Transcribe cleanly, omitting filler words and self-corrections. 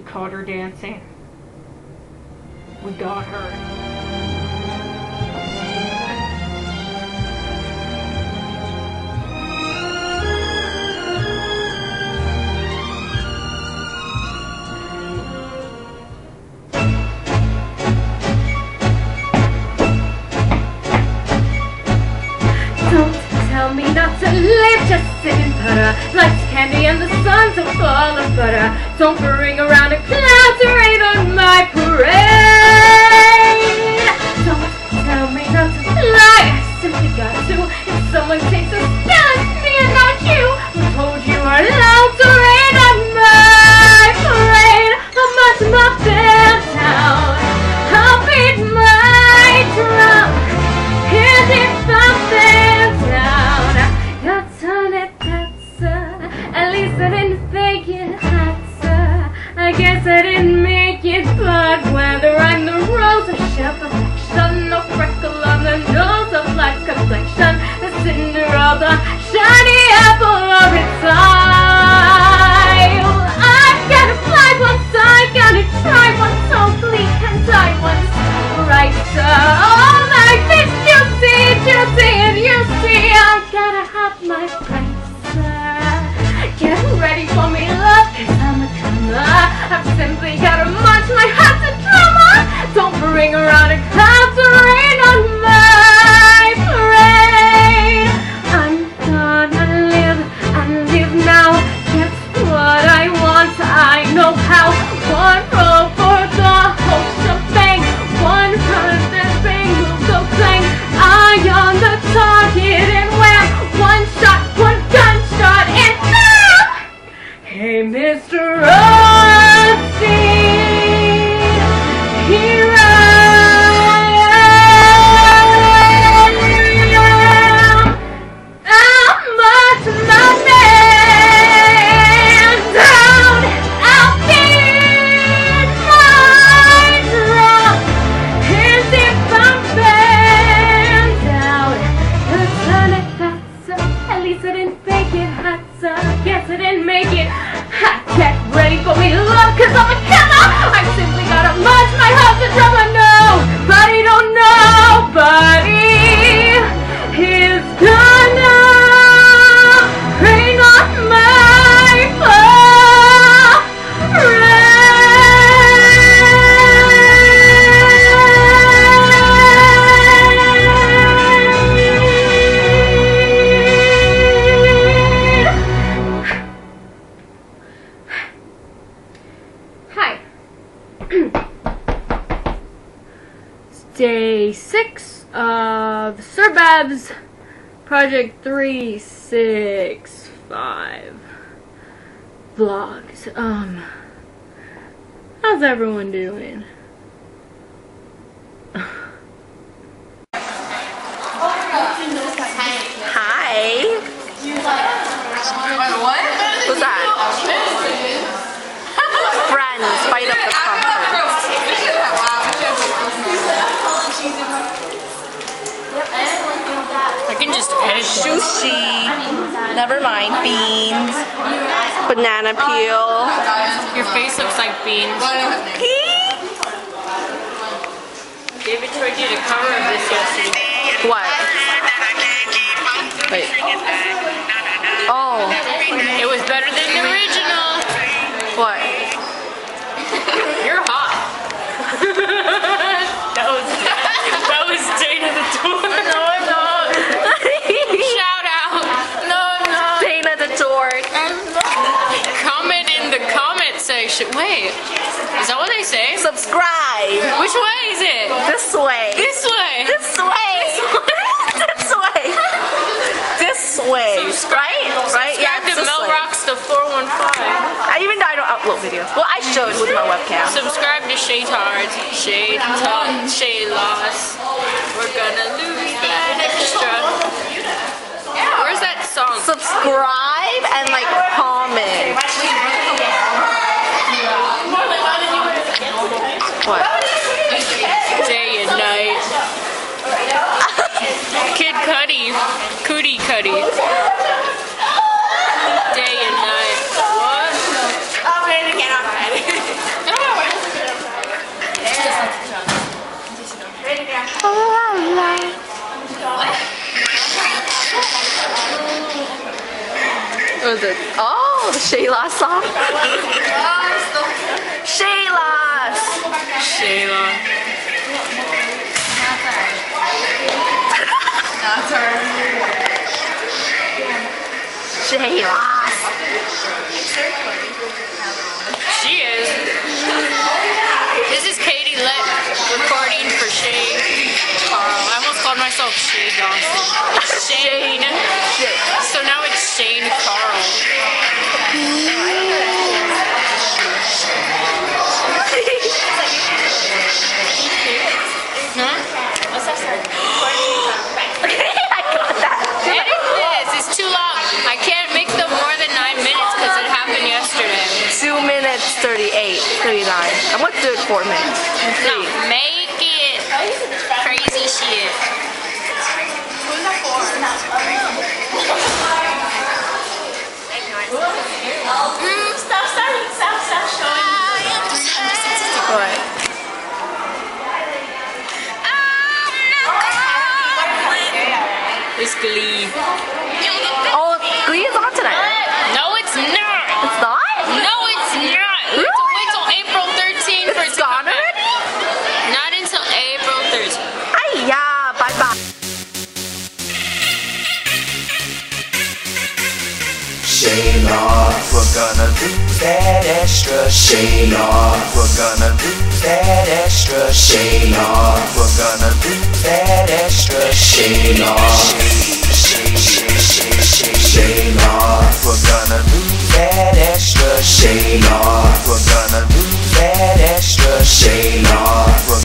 We caught her dancing. We got her. Tell me not to live, just sit and putter. Life's candy and the sun's a ball of butter. Don't bring around a cloud to rain on my parade. Don't tell me not to fly, I simply got to. If someone takes a spell, it's me and not you. Who told you are allowed to rain on my parade? I'll march my band down, I'll beat my drum. Here's if I'm band down. Your turn it, that's at least I didn't fake it, that's I guess I didn't make it, but whether I'm the rose or shell perfection, no freckle on the nose of life complexion, the Cinderella, shiny apple of its eye. Well, I've gotta fly once, I gotta try once, so bleak and die once, right? All life is juicy, and you see, I gotta have my price. Get ready for me, love, cause I'm a drummer. I've simply gotta munch my heart's a drummer. Don't bring around a cloud to rain on my parade. I'm gonna live now. Get what I want, I know how. One roll for the whole shebang. One run, that bang will go clang. Eye on the target and wham. One shot, one gunshot, and bam! Hey, Mr. Rusty, here I am. I'll march my man down. I'll beat my drum. Here's if I'm band down. You're turn it, that's at least I didn't fake it, that's guess I didn't make it. Get ready for me, love, cause I'm a killer. I simply gotta munch my heart's a drummer. Nobody don't know, nobody is gonna rain on my parade. Hi. Day 6 of SirBev's Project 365 vlogs. How's everyone doing? Hi. Who's that? Friends, fight up the conference. I can just edit them. Sushi. Never mind. Beans. Banana peel. Your face looks like beans. David tried to get a cover of this yesterday. What? Wait. Oh. It was better than the original. What? You're hot. that was Dana the Tour. No, I'm not. Shout out. No, I'm not. Dana the Dork. Comment in the comment section. Wait, is that what they say? Subscribe. Which way is it? This way. This way. This way. This way. This way. Subscribe. Right? Yeah, Subscribe to this Mel way. Rocks the 415. Even though I don't upload videos. Well, I should with my webcam. Subscribe to Shay Tards. Shay Loss. We're gonna lose that extra. Where's that song? Subscribe and like comment. What? Day and night. Kid Cudi. Cootie Cudi. Day and night. What? I'm ready to get on. What was it? Oh, the Shayla song. Shayla. Shayla. Shayla. She is. This is Katie Let recording for Shay Carl. I almost called myself Shay Dawson. Shane. So now it's Shane Carl. Huh? What's that start? I got that. Edit this. It's too long. I can't make them more than 9 minutes because it happened yesterday. 2 minutes 38, 39. I'm gonna do it 4 minutes. No, make it crazy shit. Who's that for? Stop showing. What? It's Glee. Oh, Glee is on tonight. No, it's not. It's not? No, it's not. Wait till April 13th for it It's to come gone back. already? Not until April 13th. Yeah, bye bye. Shayla, we're gonna lose that extra. Shayla, we're gonna lose that extra. Shayla, we're gonna lose that extra. Shayla, Shayla, we're gonna lose that extra. Shayla, we're gonna lose that extra. Shayla.